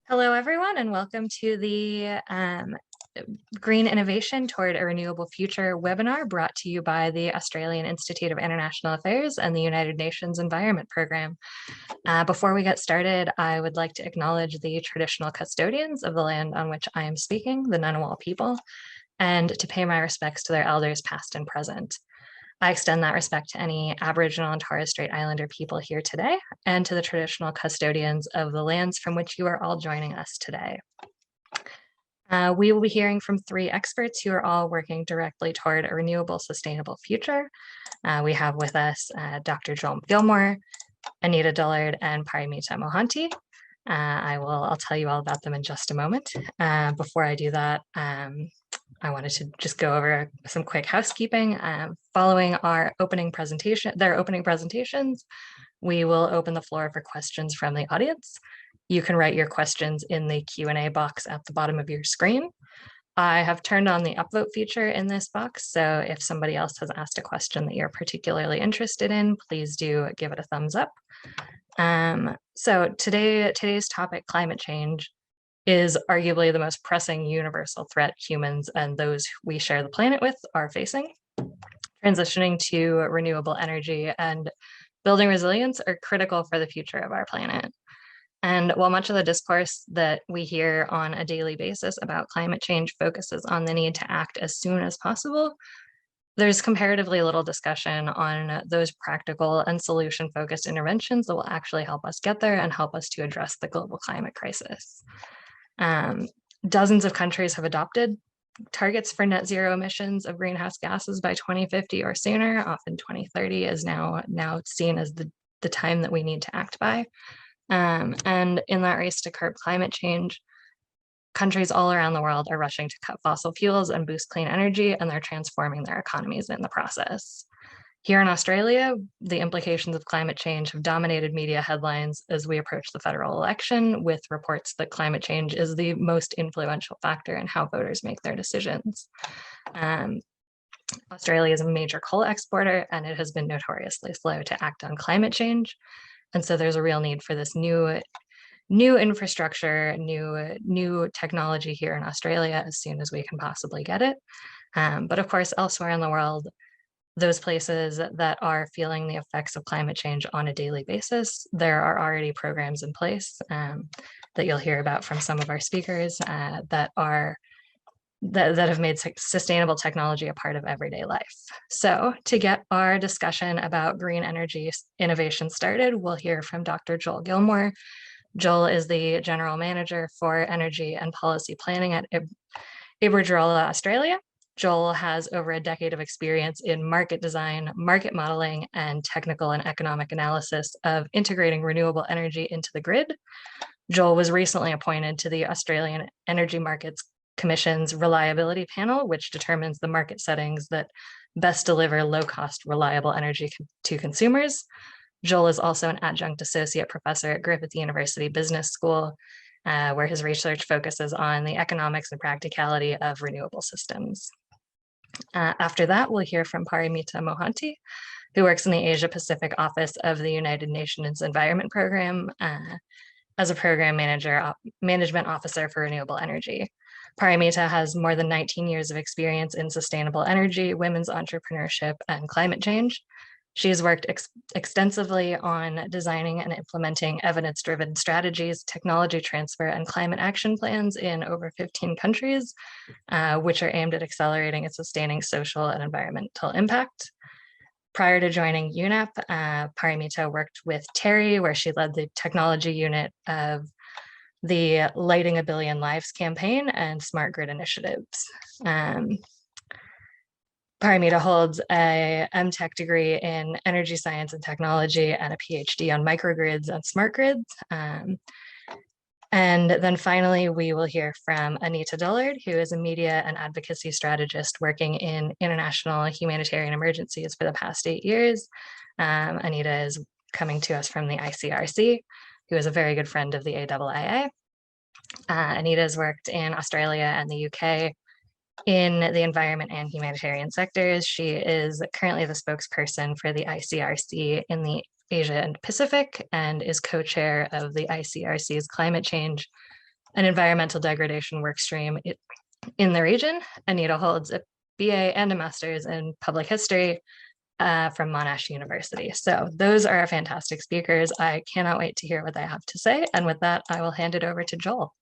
Hello, everyone, and welcome to the Green Innovation Toward a Renewable Future webinar brought to you by the Australian Institute of International Affairs and the United Nations Environment Program. Before we get started, I would like to acknowledge the traditional custodians of the land on which I am speaking, the Ngunnawal people, and to pay my respects to their elders past and present. I extend that respect to any Aboriginal and Torres Strait Islander people here today and to the traditional custodians of the lands from which you are all joining us today. We will be hearing from three experts who are all working directly toward a renewable, sustainable future. We have with us Dr. Joel Gilmore, Anita Dullard, and Parimita Mohanty. I'll tell you all about them in just a moment. Before I do that, I wanted to just go over some quick housekeeping. Following their opening presentations, we will open the floor for questions from the audience. You can write your questions in the Q&A box at the bottom of your screen. I have turned on the upvote feature in this box, so if somebody else has asked a question that you're particularly interested in, please do give it a thumbs up. So today's topic, climate change, is arguably the most pressing universal threat humans and those we share the planet with are facing. Transitioning to renewable energy and building resilience are critical for the future of our planet. And while much of the discourse that we hear on a daily basis about climate change focuses on the need to act as soon as possible, there's comparatively little discussion on those practical and solution-focused interventions that will actually help us get there and help us to address the global climate crisis. Dozens of countries have adopted targets for net zero emissions of greenhouse gases by 2050 or sooner. Often 2030 is now seen as the time that we need to act by. And in that race to curb climate change, countries all around the world are rushing to cut fossil fuels and boost clean energy, and they're transforming their economies in the process. Here in Australia, the implications of climate change have dominated media headlines as we approach the federal election, with reports that climate change is the most influential factor in how voters make their decisions. Australia is a major coal exporter, and it has been notoriously slow to act on climate change. And so there's a real need for this new infrastructure, new technology here in Australia as soon as we can possibly get it. But of course, elsewhere in the world, those places that are feeling the effects of climate change on a daily basis, there are already programs in place that you'll hear about from some of our speakers that have made sustainable technology a part of everyday life. So to get our discussion about green energy innovation started, we'll hear from Dr. Joel Gilmore. Joel is the General Manager for Energy and Policy Planning at Iberdrola, Australia. Joel has over a decade of experience in market design, market modeling, and technical and economic analysis of integrating renewable energy into the grid. Joel was recently appointed to the Australian Energy Markets Commission's Reliability Panel, which determines the market settings that best deliver low-cost, reliable energy to consumers. Joel is also an adjunct associate professor at Griffith University Business School, where his research focuses on the economics and practicality of renewable systems. After that, we'll hear from Parimita Mohanty, who works in the Asia Pacific office of the United Nations Environment Program as a program management officer for renewable energy. Parimita has more than 19 years of experience in sustainable energy, women's entrepreneurship, and climate change. She's worked extensively on designing and implementing evidence-driven strategies, technology transfer, and climate action plans in over 15 countries, which are aimed at accelerating and sustaining social and environmental impact. Prior to joining UNEP, Parimita worked with Terry, where she led the technology unit of the Lighting a Billion Lives campaign and smart grid initiatives. Parimita holds a MTech degree in energy science and technology and a PhD on microgrids and smart grids. And then finally, we will hear from Anita Dullard, who is a media and advocacy strategist working in international humanitarian emergencies for the past 8 years. Anita is coming to us from the ICRC, who is a very good friend of the AIIA. Anita has worked in Australia and the UK in the environment and humanitarian sectors. She is currently the spokesperson for the ICRC in the Asia and Pacific and is co-chair of the ICRC's Climate Change, an environmental degradation workstream in the region. Anita holds a BA and a master's in public history from Monash University. So those are our fantastic speakers. I cannot wait to hear what they have to say. And with that, I will hand it over to Joel.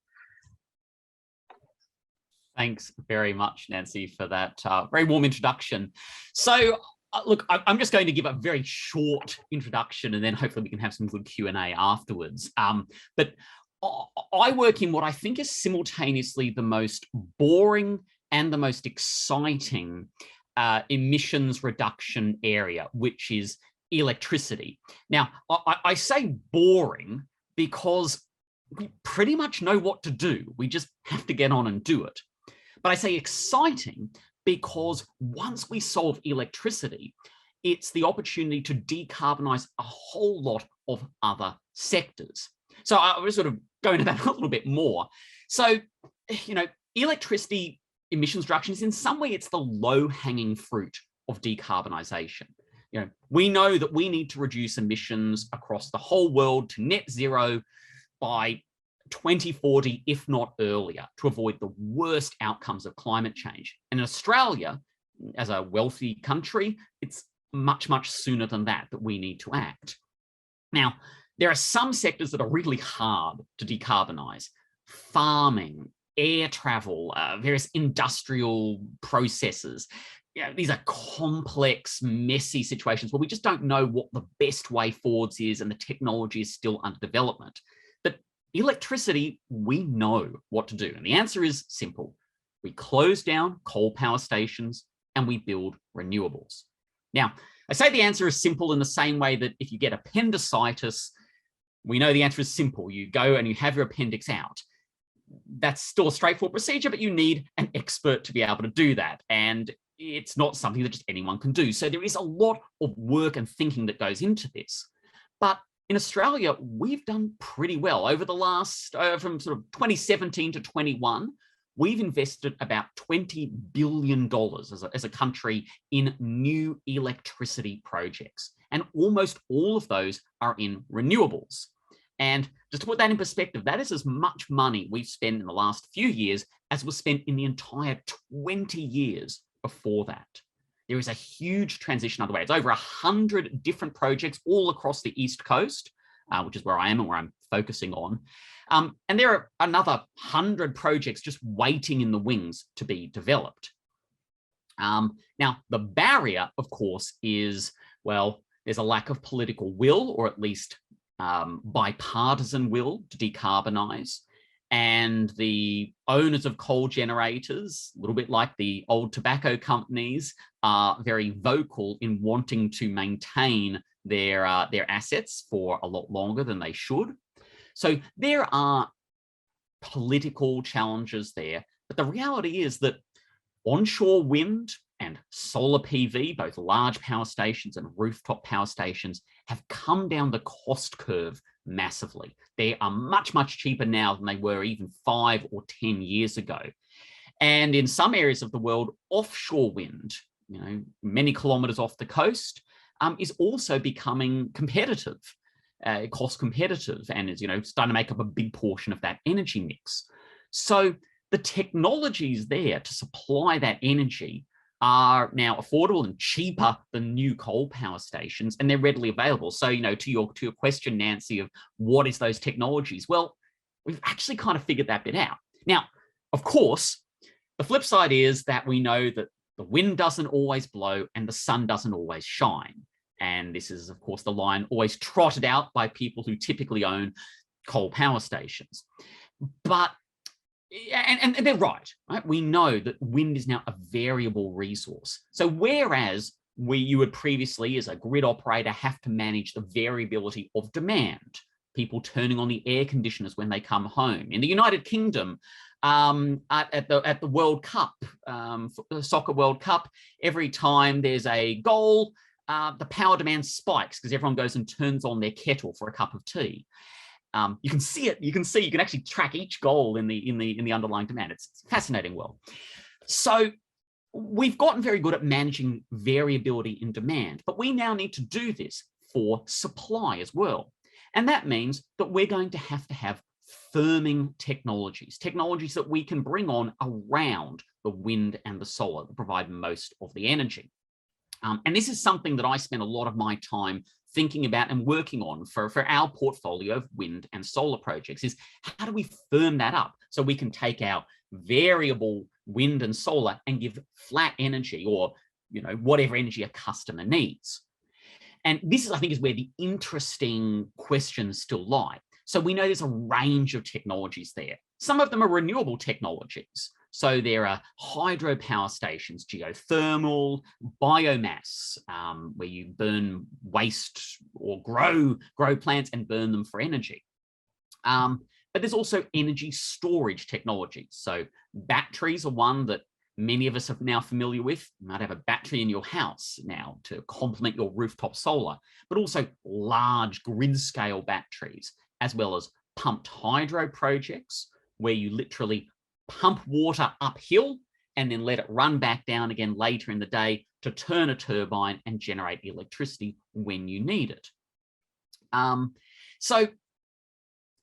Thanks very much, Nancy, for that very warm introduction. So look, I'm just going to give a very short introduction, and then hopefully we can have some good Q&A afterwards. But I work in what I think is simultaneously the most boring and the most exciting emissions reduction area, which is electricity. Now, I say boring because we pretty much know what to do. We just have to get on and do it. But I say exciting because once we solve electricity, it's the opportunity to decarbonize a whole lot of other sectors. So I was sort of going to that a little bit more. So, you know, electricity emissions reduction is in some way, it's the low-hanging fruit of decarbonisation. You know, we know that we need to reduce emissions across the whole world to net zero by 2040, if not earlier, to avoid the worst outcomes of climate change. And in Australia, as a wealthy country, it's much, much sooner than that we need to act. Now, there are some sectors that are really hard to decarbonise. Farming, air travel, various industrial processes. You know, these are complex, messy situations where we just don't know what the best way forwards is, and the technology is still under development. But electricity, we know what to do. And the answer is simple. We close down coal power stations and we build renewables. Now, I say the answer is simple in the same way that if you get appendicitis, we know the answer is simple. You go and you have your appendix out. That's still a straightforward procedure, but you need an expert to be able to do that. And it's not something that just anyone can do. So there is a lot of work and thinking that goes into this. But in Australia, we've done pretty well. Over the last, from sort of 2017 to 21, we've invested about $20 billion as a country in new electricity projects. And almost all of those are in renewables. And just to put that in perspective, that is as much money we've spent in the last few years as was spent in the entire 20 years before that. There is a huge transition underway. It's over 100 different projects all across the East Coast, which is where I am and where I'm focusing on. And there are another 100 projects just waiting in the wings to be developed. Now, the barrier, of course, is, well, there's a lack of political will, or at least bipartisan will to decarbonize. And the owners of coal generators, a little bit like the old tobacco companies, are very vocal in wanting to maintain their assets for a lot longer than they should. So there are political challenges there, but the reality is that onshore wind and solar PV, both large power stations and rooftop power stations, have come down the cost curve massively. They are much, much cheaper now than they were even 5 or 10 years ago. And in some areas of the world, offshore wind, you know, many kilometers off the coast, is also becoming competitive, cost competitive, and is, you know, starting to make up a big portion of that energy mix. So the technologies there to supply that energy are now affordable and cheaper than new coal power stations, and they're readily available. So, you know, to your question, Nancy, of what is those technologies? Well, we've actually kind of figured that bit out. Now, of course, the flip side is that we know that the wind doesn't always blow and the sun doesn't always shine. And this is, of course, the line always trotted out by people who typically own coal power stations. But and they're right? We know that wind is now a variable resource. So whereas you would previously, as a grid operator, have to manage the variability of demand, people turning on the air conditioners when they come home. In the United Kingdom, at the World Cup, the Soccer World Cup, every time there's a goal, the power demand spikes because everyone goes and turns on their kettle for a cup of tea. You can see it. You can actually track each goal in the underlying demand. It's fascinating. Well, so we've gotten very good at managing variability in demand, but we now need to do this for supply as well. And that means that we're going to have firming technologies, technologies that we can bring on around the wind and the solar that provide most of the energy. And this is something that I spend a lot of my time thinking about and working on for our portfolio of wind and solar projects, is how do we firm that up so we can take our variable wind and solar and give flat energy, or whatever energy a customer needs. And this is, I think, is where the interesting questions still lie. So we know there's a range of technologies there. Some of them are renewable technologies. So there are hydropower stations, geothermal, biomass, where you burn waste or grow plants and burn them for energy. But there's also energy storage technologies. So batteries are one that many of us are now familiar with. You might have a battery in your house now to complement your rooftop solar, but also large grid scale batteries, as well as pumped hydro projects, where you literally pump water uphill and then let it run back down again later in the day to turn a turbine and generate electricity when you need it. So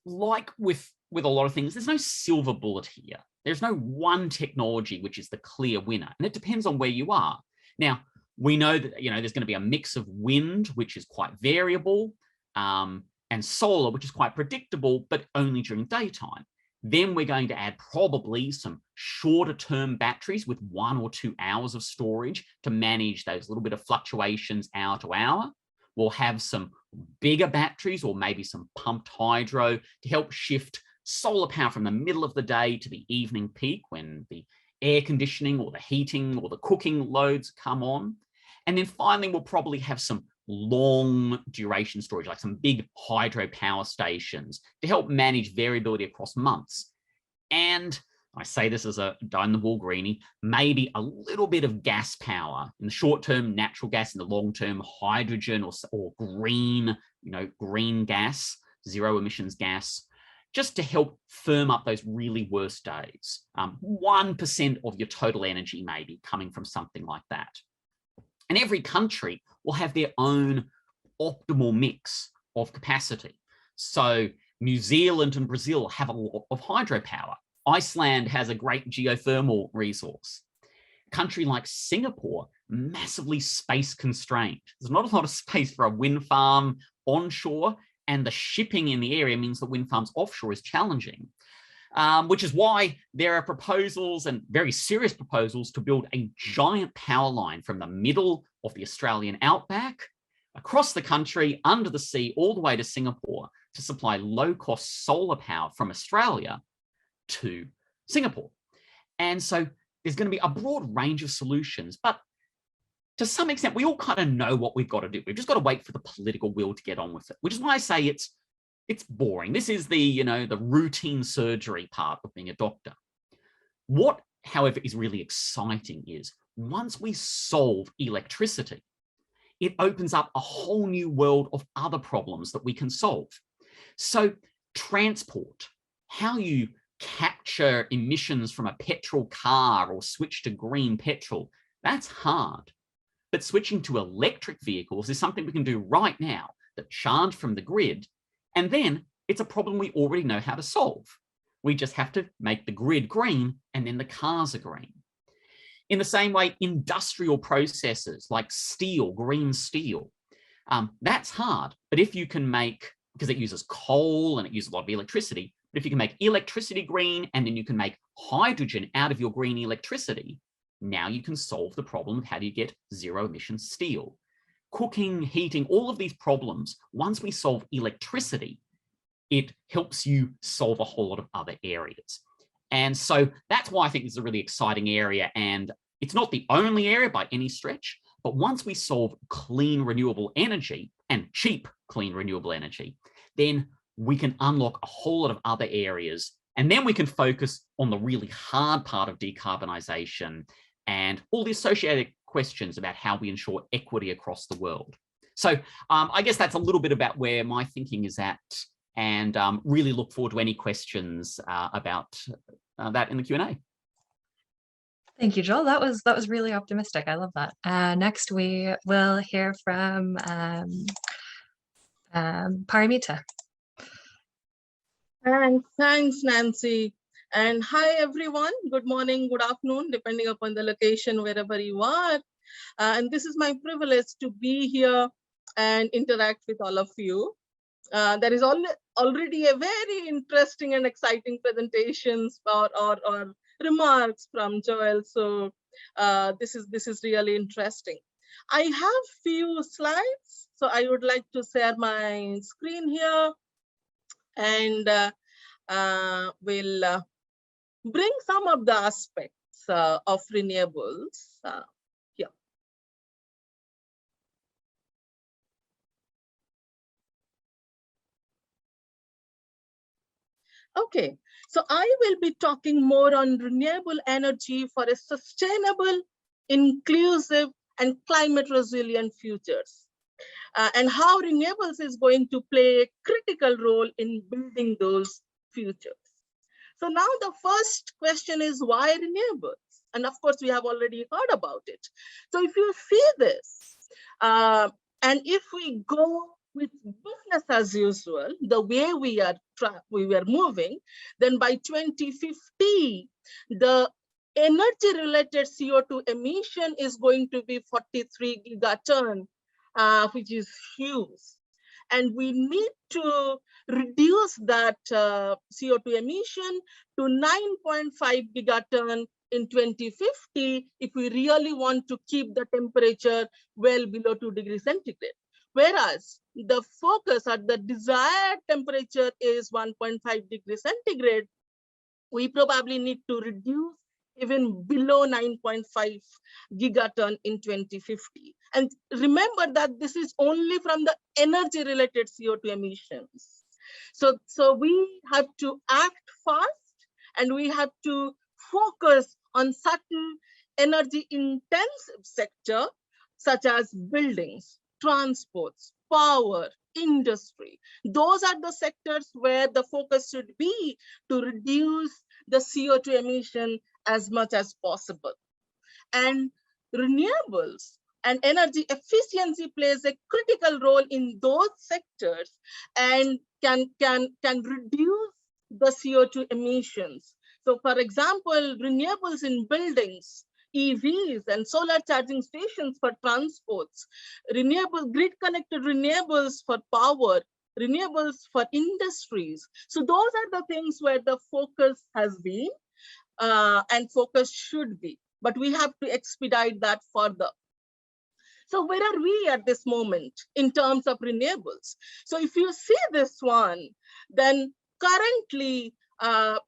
like with a lot of things, there's no silver bullet here. There's no one technology which is the clear winner, and it depends on where you are. Now, we know that there's going to be a mix of wind, which is quite variable, and solar, which is quite predictable, but only during daytime. Then we're going to add probably some shorter term batteries with 1 or 2 hours of storage to manage those little bit of fluctuations hour to hour. We'll have some bigger batteries, or maybe some pumped hydro, to help shift solar power from the middle of the day to the evening peak when the air conditioning or the heating or the cooking loads come on. And then finally, we'll probably have some long duration storage, like some big hydropower stations, to help manage variability across months. And I say this as a die-in-the-wool greenie, maybe a little bit of gas power. In the short term, natural gas; in the long term, hydrogen or green, green gas, zero emissions gas, just to help firm up those really worst days. 1% of your total energy maybe coming from something like that. And every country will have their own optimal mix of capacity. So New Zealand and Brazil have a lot of hydropower. Iceland has a great geothermal resource. A country like Singapore, massively space constrained. There's not a lot of space for a wind farm onshore, and the shipping in the area means that wind farms offshore is challenging. Which is why there are proposals, and very serious proposals, to build a giant power line from the middle of the Australian outback, across the country, under the sea, all the way to Singapore, to supply low-cost solar power from Australia to Singapore. And so there's going to be a broad range of solutions, but to some extent, we all kind of know what we've got to do. We've just got to wait for the political will to get on with it, which is why I say it's boring. This is the routine surgery part of being a doctor. What, however, is really exciting is once we solve electricity, it opens up a whole new world of other problems that we can solve. So transport, how you capture emissions from a petrol car or switch to green petrol, that's hard. But switching to electric vehicles is something we can do right now that charge from the grid. And then it's a problem we already know how to solve. We just have to make the grid green, and then the cars are green. In the same way, industrial processes like steel, green steel, that's hard. But if you can make, because it uses coal and it uses a lot of electricity, but if you can make electricity green, and then you can make hydrogen out of your green electricity, now you can solve the problem of how do you get zero emission steel. Cooking, heating, all of these problems, once we solve electricity, it helps you solve a whole lot of other areas. And so that's why I think this is a really exciting area. And it's not the only area by any stretch, but once we solve clean renewable energy, and cheap clean renewable energy, then we can unlock a whole lot of other areas. And then we can focus on the really hard part of decarbonisation and all the associated questions about how we ensure equity across the world. So I guess that's a little bit about where my thinking is at, and really look forward to any questions about that in the Q&A. Thank you, Joel. That was really optimistic. I love that. Next, we will hear from Paramita. Thanks, Nancy. And hi, everyone. Good morning, good afternoon, depending upon the location, wherever you are. And this is my privilege to be here and interact with all of you. There is already a very interesting and exciting presentations or remarks from Joel. So this is really interesting. I have few slides, so I would like to share my screen here, and will bring some of the aspects of renewables here. Okay, so I will be talking more on renewable energy for a sustainable, inclusive, and climate resilient futures, and how renewables is going to play a critical role in building those futures. So now the first question is, why renewables? And of course, we have already heard about it. So if you see this, and if we go with business as usual, the way we were moving, then by 2050, the energy-related CO2 emission is going to be 43 gigaton, which is huge. And we need to reduce that CO2 emission to 9.5 gigaton in 2050 if we really want to keep the temperature well below 2 degrees centigrade. Whereas the focus at the desired temperature is 1.5 degrees centigrade, we probably need to reduce even below 9.5 gigaton in 2050. And remember that this is only from the energy related CO2 emissions. So we have to act fast, and we have to focus on certain energy intensive sector, such as buildings, transports, power, industry. Those are the sectors where the focus should be to reduce the CO2 emission as much as possible. And renewables and energy efficiency plays a critical role in those sectors and can reduce the CO2 emissions. So for example, renewables in buildings, EVs and solar charging stations for transports, renewable grid connected renewables for power, renewables for industries. So those are the things where the focus has been and focus should be, but we have to expedite that further. So where are we at this moment in terms of renewables? So if you see this one, then currently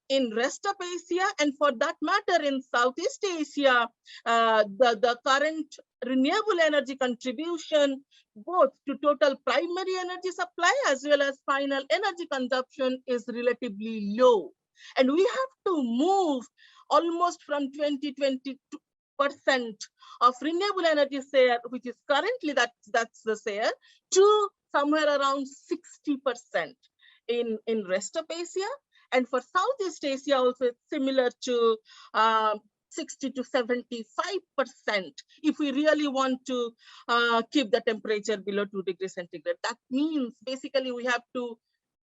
in rest of Asia, and for that matter in Southeast Asia, the current renewable energy contribution both to total primary energy supply as well as final energy consumption is relatively low. And we have to move almost from 20% of renewable energy share, which is currently that's the share, to somewhere around 60% in rest of Asia. And for Southeast Asia also it's similar to 60 to 75% if we really want to keep the temperature below 2 degrees centigrade. That means basically we have to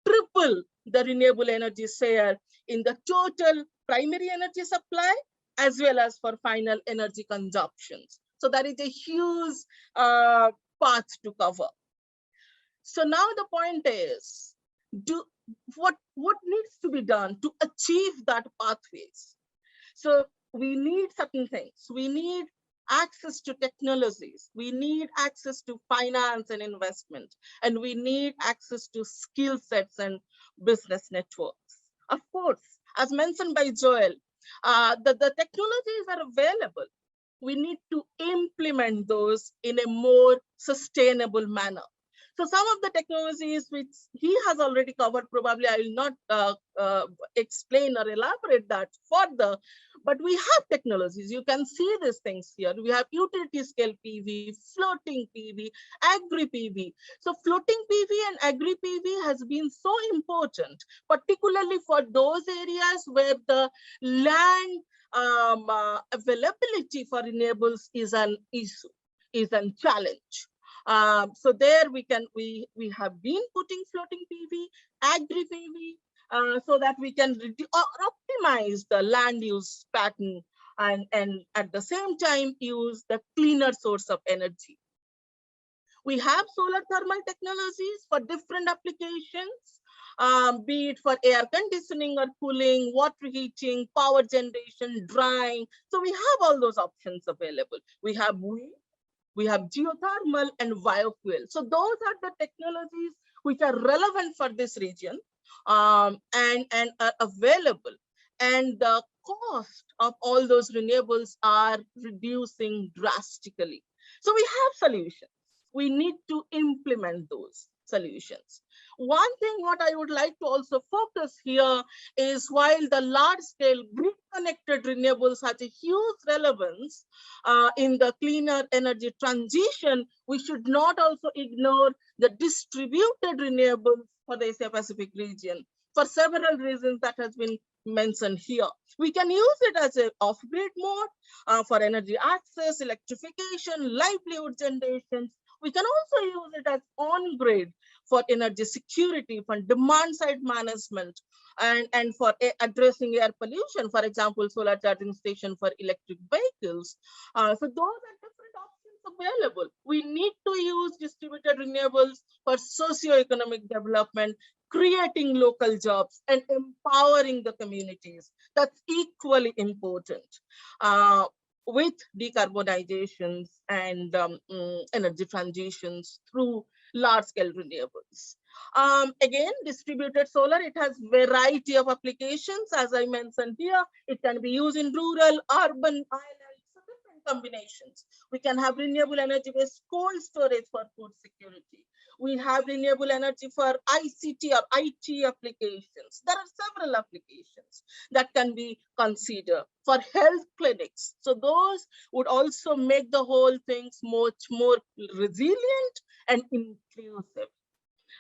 triple the renewable energy share in the total primary energy supply as well as for final energy consumptions. So that is a huge path to cover. So now the point is, what needs to be done to achieve that pathways? So we need certain things. We need access to technologies. We need access to finance and investment. And we need access to skill sets and business networks. Of course, as mentioned by Joel, the technologies are available. We need to implement those in a more sustainable manner. So some of the technologies which he has already covered, probably I will not explain or elaborate that further, but we have technologies. You can see these things here. We have utility scale PV, floating PV, agri PV. So floating PV and agri PV has been so important, particularly for those areas where the land availability for renewables is an issue, is a challenge. So there we have been putting floating PV, agri PV, so that we can optimize the land use pattern and at the same time use the cleaner source of energy. We have solar thermal technologies for different applications, be it for air conditioning or cooling, water heating, power generation, drying. So we have all those options available. We have wind, we have geothermal and biofuel. So those are the technologies which are relevant for this region and are available. And the cost of all those renewables are reducing drastically. So we have solutions. We need to implement those solutions. One thing what I would like to also focus here is while the large-scale grid-connected renewables has a huge relevance in the cleaner energy transition, we should not also ignore the distributed renewables for the Asia-Pacific region for several reasons that has been mentioned here. We can use it as an off-grid mode for energy access, electrification, livelihood generations. We can also use it as on-grid for energy security, for demand-side management, and for addressing air pollution, for example, solar charging station for electric vehicles. So those are different options available. We need to use distributed renewables for socio-economic development, creating local jobs and empowering the communities. That's equally important. With decarbonizations and energy transitions through large-scale renewables. Again, distributed solar, it has variety of applications. As I mentioned here, it can be used in rural, urban, islands, so different combinations. We can have renewable energy-based cold storage for food security. We have renewable energy for ICT or IT applications. There are several applications that can be considered for health clinics. So those would also make the whole things much more resilient and inclusive.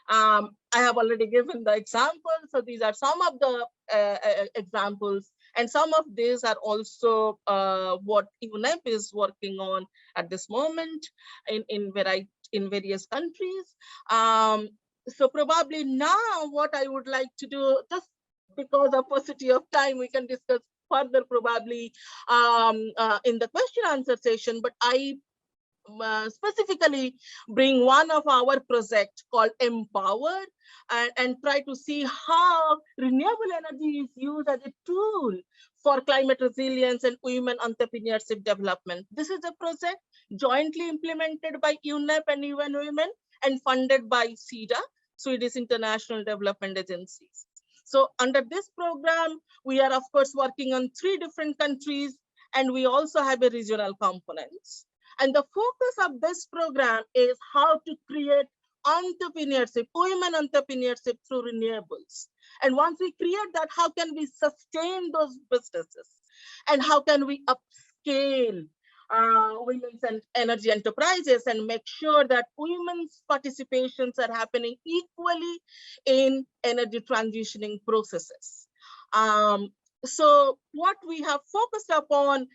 I have already given the examples. So these are some of the examples, and some of these are also what UNEP is working on at this moment in various countries. So probably now what I would like to do, just because of paucity of time, we can discuss further probably in the question answer session, but I specifically bring one of our projects called Empower and try to see how renewable energy is used as a tool for climate resilience and women entrepreneurship development. This is a project jointly implemented by UNEP and UN Women and funded by SIDA, Swedish International Development Agencies. So under this program, we are of course working on 3 different countries, and we also have a regional components. And the focus of this program is how to create entrepreneurship, women entrepreneurship through renewables. And once we create that, how can we sustain those businesses? And how can we upscale women's and energy enterprises and make sure that women's participations are happening equally in energy transitioning processes? So what we have focused upon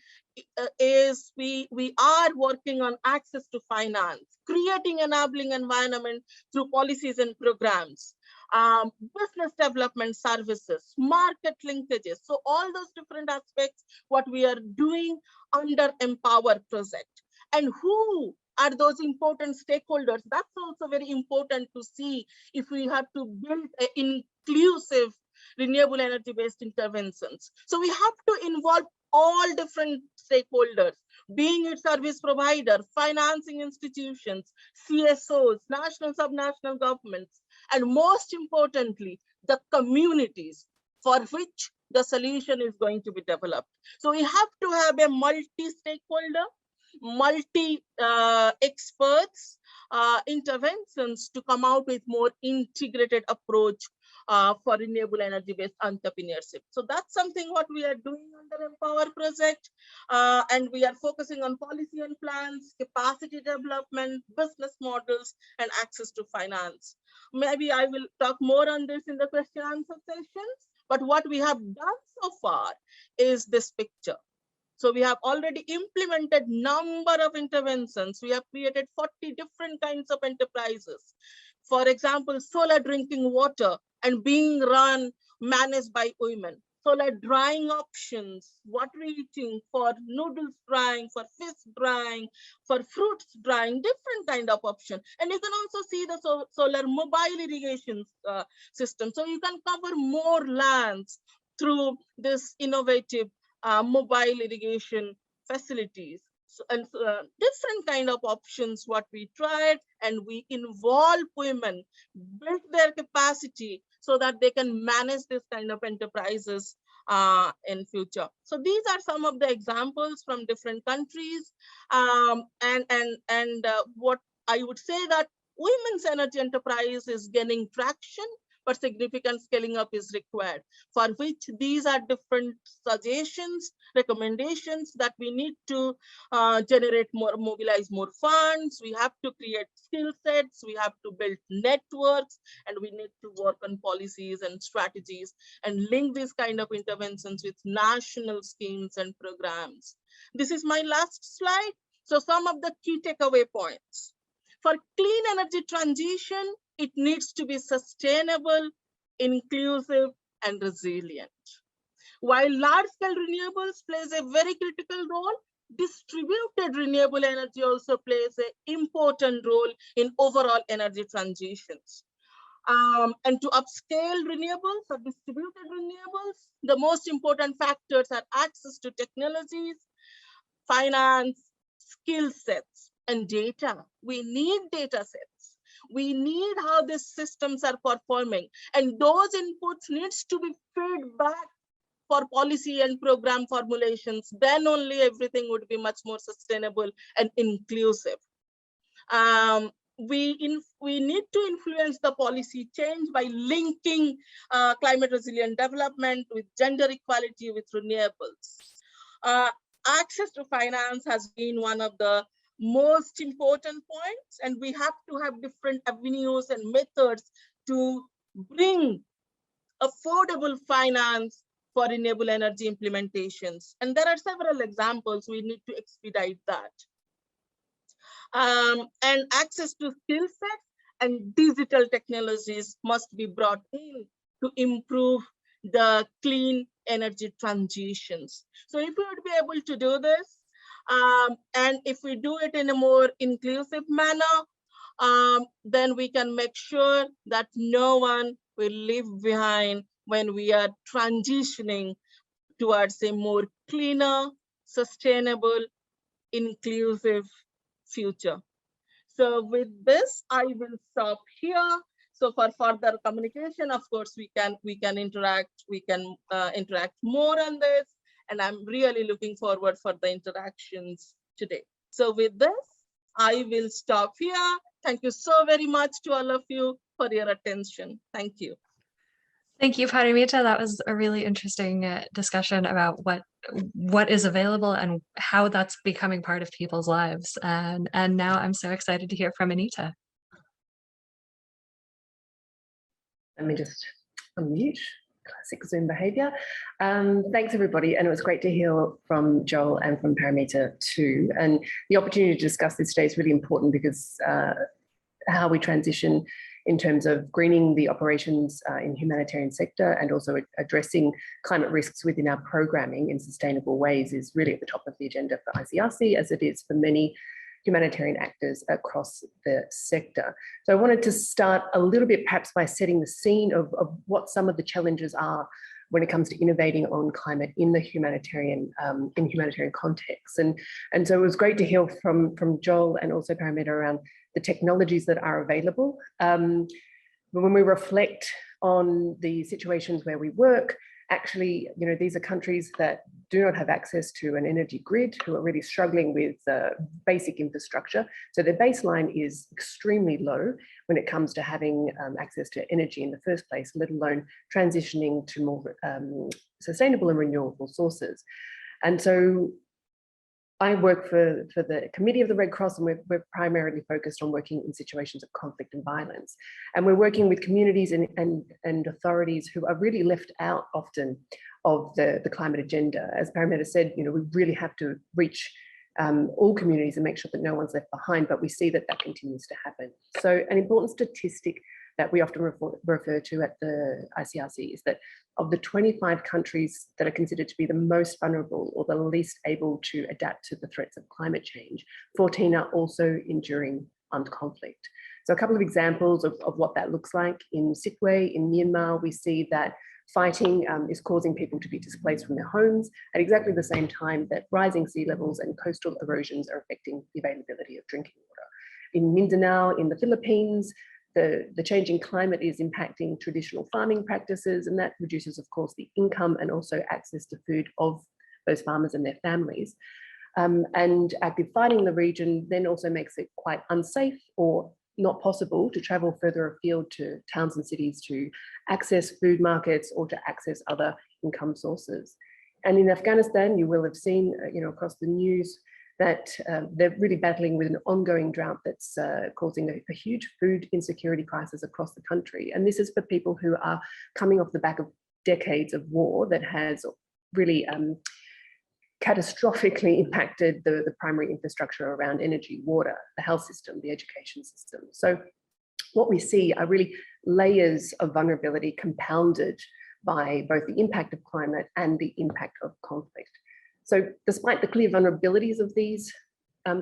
is we are working on access to finance, creating enabling environment through policies and programs, business development services, market linkages. So all those different aspects, what we are doing under Empower project. And who are those important stakeholders? That's also very important to see if we have to build an inclusive renewable energy-based interventions. So we have to involve all different stakeholders, being it service provider, financing institutions, CSOs, national, subnational governments, and most importantly, the communities for which the solution is going to be developed. So we have to have a multi-stakeholder, multi-experts interventions to come out with more integrated approach for renewable energy-based entrepreneurship. So that's something what we are doing under Empower project. And we are focusing on policy and plans, capacity development, business models, and access to finance. Maybe I will talk more on this in the question answer sessions, but what we have done so far is this picture. So we have already implemented number of interventions. We have created 40 different kinds of enterprises. For example, solar drinking water and being run managed by women. So like drying options, water heating, for noodles drying, for fish drying, for fruits drying, different kind of option. And you can also see the solar mobile irrigation system. So you can cover more lands through this innovative mobile irrigation facilities. And different kind of options what we tried, and we involve women, build their capacity so that they can manage this kind of enterprises in future. So these are some of the examples from different countries, and what I would say that women's energy enterprise is gaining traction, but significant scaling up is required, for which these are different suggestions, recommendations that we need to generate more, mobilize more funds. We have to create skill sets, we have to build networks, and we need to work on policies and strategies and link these kind of interventions with national schemes and programs. This is my last slide. So some of the key takeaway points. For clean energy transition, it needs to be sustainable, inclusive, and resilient. While large-scale renewables plays a very critical role, distributed renewable energy also plays an important role in overall energy transitions. And to upscale renewables or distributed renewables, the most important factors are access to technologies, finance, skill sets, and data. We need data sets. We need how these systems are performing, and those inputs needs to be fed back for policy and program formulations. Then only everything would be much more sustainable and inclusive. We need to influence the policy change by linking climate resilient development with gender equality with renewables. Access to finance has been one of the most important points, and we have to have different avenues and methods to bring affordable finance for renewable energy implementations. And there are several examples. We need to expedite that. And access to skill sets and digital technologies must be brought in to improve the clean energy transitions. So if we would be able to do this, and if we do it in a more inclusive manner, then we can make sure that no one will leave behind when we are transitioning towards a more cleaner, sustainable, inclusive future. So with this, I will stop here. So for further communication, of course, we can interact more on this, and I'm really looking forward for the interactions today. So with this, I will stop here. Thank you so very much to all of you for your attention. Thank you. Thank you, Paramita. That was a really interesting discussion about what is available and how that's becoming part of people's lives. And now I'm so excited to hear from Anita. Let me just unmute. Classic Zoom behavior. Thanks everybody, and it was great to hear from Joel and from Paramita too. And the opportunity to discuss this today is really important because how we transition in terms of greening the operations in humanitarian sector and also addressing climate risks within our programming in sustainable ways is really at the top of the agenda for ICRC, as it is for many humanitarian actors across the sector. So I wanted to start a little bit perhaps by setting the scene of what some of the challenges are when it comes to innovating on climate in the humanitarian context. And so it was great to hear from Joel and also Paramita around the technologies that are available. But when we reflect on the situations where we work, actually, you know, these are countries that do not have access to an energy grid, who are really struggling with basic infrastructure. So their baseline is extremely low when it comes to having access to energy in the first place, let alone transitioning to more sustainable and renewable sources. And so I work for the committee of the Red Cross, and we're primarily focused on working in situations of conflict and violence. And we're working with communities and authorities who are really left out often of the climate agenda. As Paramita said, you know, we really have to reach all communities and make sure that no one's left behind, but we see that continues to happen. So an important statistic that we often refer to at the ICRC is that of the 25 countries that are considered to be the most vulnerable or the least able to adapt to the threats of climate change, 14 are also enduring armed conflict. So a couple of examples of what that looks like. In Sittwe, in Myanmar, we see that fighting is causing people to be displaced from their homes at exactly the same time that rising sea levels and coastal erosions are affecting the availability of drinking water. In Mindanao, in the Philippines, the changing climate is impacting traditional farming practices, and that reduces, of course, the income and also access to food of those farmers and their families. And active fighting in the region then also makes it quite unsafe or not possible to travel further afield to towns and cities to access food markets or to access other income sources. And in Afghanistan, you will have seen, across the news that they're really battling with an ongoing drought that's causing a huge food insecurity crisis across the country. And this is for people who are coming off the back of decades of war that has really catastrophically impacted the primary infrastructure around energy, water, the health system, the education system. So what we see are really layers of vulnerability compounded by both the impact of climate and the impact of conflict. So despite the clear vulnerabilities of these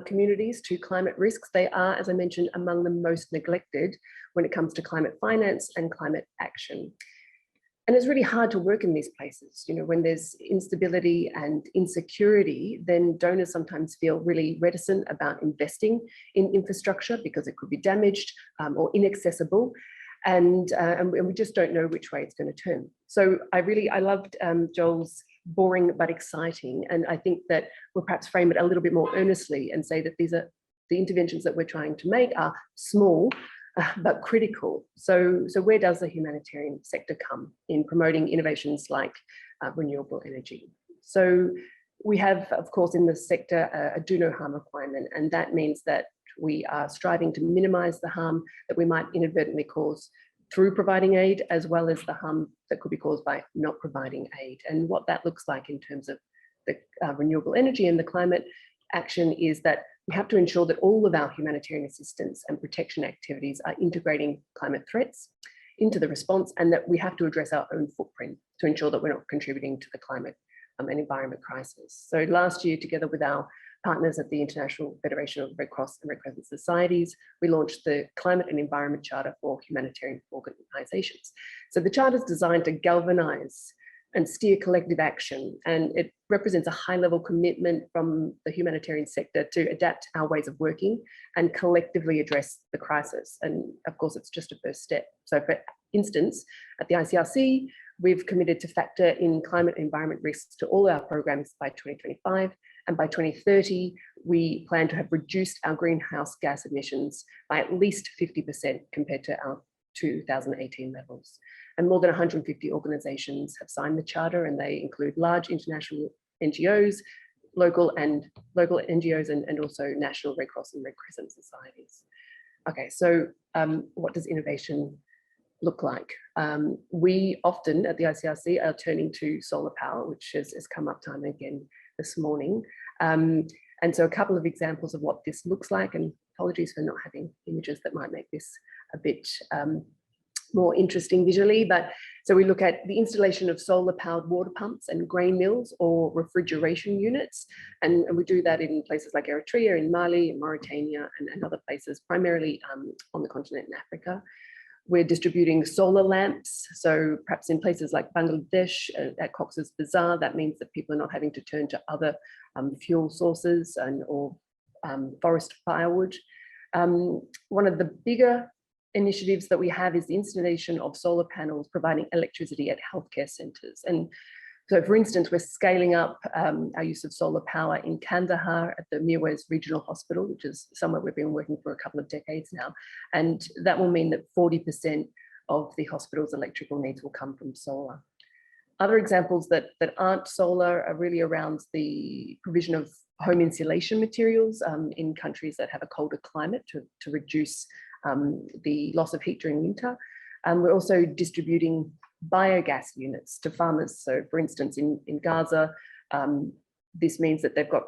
communities to climate risks, they are, as I mentioned, among the most neglected when it comes to climate finance and climate action. And it's really hard to work in these places. When there's instability and insecurity, then donors sometimes feel really reticent about investing in infrastructure because it could be damaged or inaccessible. And we just don't know which way it's going to turn. So I loved Joel's boring but exciting. And I think that we'll perhaps frame it a little bit more earnestly and say that these are the interventions that we're trying to make are small, but critical. So where does the humanitarian sector come in promoting innovations like renewable energy? So we have, of course, in the sector, a do no harm requirement, and that means that we are striving to minimize the harm that we might inadvertently cause through providing aid, as well as the harm that could be caused by not providing aid. And what that looks like in terms of the renewable energy and the climate action is that we have to ensure that all of our humanitarian assistance and protection activities are integrating climate threats into the response, and that we have to address our own footprint to ensure that we're not contributing to the climate and environment crisis. So last year, together with our partners at the International Federation of Red Cross and Red Crescent Societies, we launched the Climate and Environment Charter for Humanitarian Organizations. So the charter is designed to galvanize and steer collective action, and it represents a high-level commitment from the humanitarian sector to adapt our ways of working and collectively address the crisis. And of course, it's just a first step. So for instance, at the ICRC, we've committed to factor in climate and environment risks to all our programs by 2025. And by 2030, we plan to have reduced our greenhouse gas emissions by at least 50% compared to our 2018 levels. And more than 150 organizations have signed the charter, and they include large international NGOs, local NGOs, and also national Red Cross and Red Crescent societies. Okay, so what does innovation look like? We often at the ICRC are turning to solar power, which has come up time and again this morning. And so a couple of examples of what this looks like, and apologies for not having images that might make this a bit more interesting visually, but so we look at the installation of solar powered water pumps and grain mills or refrigeration units, and we do that in places like Eritrea, in Mali, in Mauritania, and other places, primarily on the continent in Africa. We're distributing solar lamps, so perhaps in places like Bangladesh, at Cox's Bazar, that means that people are not having to turn to other fuel sources or forest firewood. One of the bigger initiatives that we have is the installation of solar panels providing electricity at healthcare centres. And so, for instance, we're scaling up our use of solar power in Kandahar at the Mirwais Regional Hospital, which is somewhere we've been working for a couple of decades now. And that will mean that 40% of the hospital's electrical needs will come from solar. Other examples that aren't solar are really around the provision of home insulation materials in countries that have a colder climate to reduce the loss of heat during winter. We're also distributing biogas units to farmers. So for instance, in Gaza, this means that they've got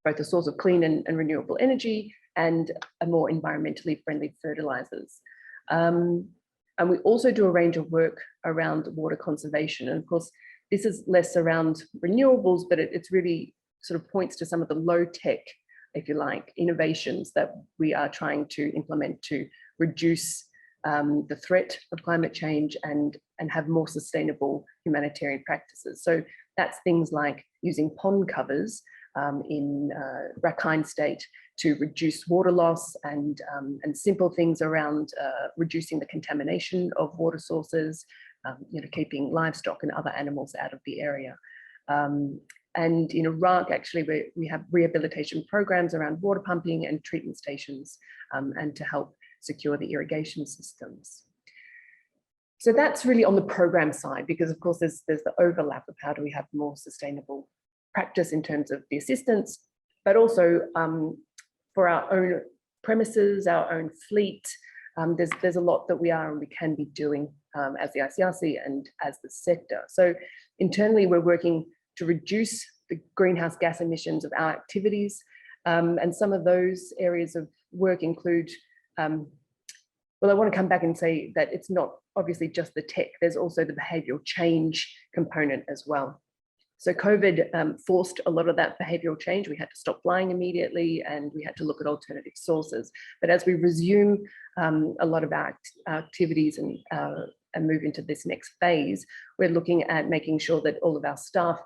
both a source of clean and renewable energy and a more environmentally friendly fertilizers. And we also do a range of work around water conservation. And of course, this is less around renewables, but it's really sort of points to some of the low tech, if you like, innovations that we are trying to implement to reduce the threat of climate change and have more sustainable humanitarian practices. So that's things like using pond covers in Rakhine State to reduce water loss and simple things around reducing the contamination of water sources, keeping livestock and other animals out of the area. And in Iraq, actually, we have rehabilitation programs around water pumping and treatment stations and to help secure the irrigation systems. So that's really on the program side, because of course there's the overlap of how do we have more sustainable practice in terms of the assistance, but also for our own premises, our own fleet, there's a lot that we are and we can be doing as the ICRC and as the sector. So internally, we're working to reduce the greenhouse gas emissions of our activities. And some of those areas of work include, well, I want to come back and say that it's not obviously just the tech, there's also the behavioural change component as well. So COVID forced a lot of that behavioural change. We had to stop flying immediately and we had to look at alternative sources. But as we resume a lot of our activities and move into this next phase, we're looking at making sure that all of our staff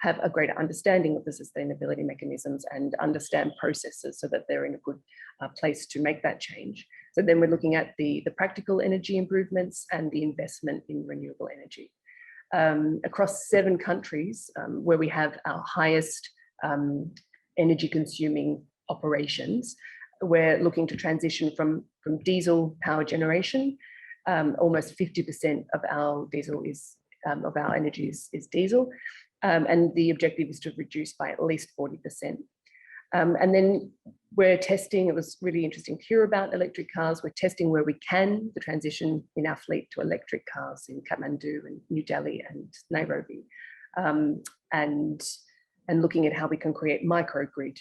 have a greater understanding of the sustainability mechanisms and understand processes so that they're in a good place to make that change. So then we're looking at the practical energy improvements and the investment in renewable energy. Across 7 countries where we have our highest energy consuming operations, we're looking to transition from diesel power generation. Almost 50% of our diesel of our energy is diesel. And the objective is to reduce by at least 40%. And then we're testing, it was really interesting to hear about electric cars. We're testing where we can, the transition in our fleet to electric cars in Kathmandu and New Delhi and Nairobi. And looking at how we can create microgrid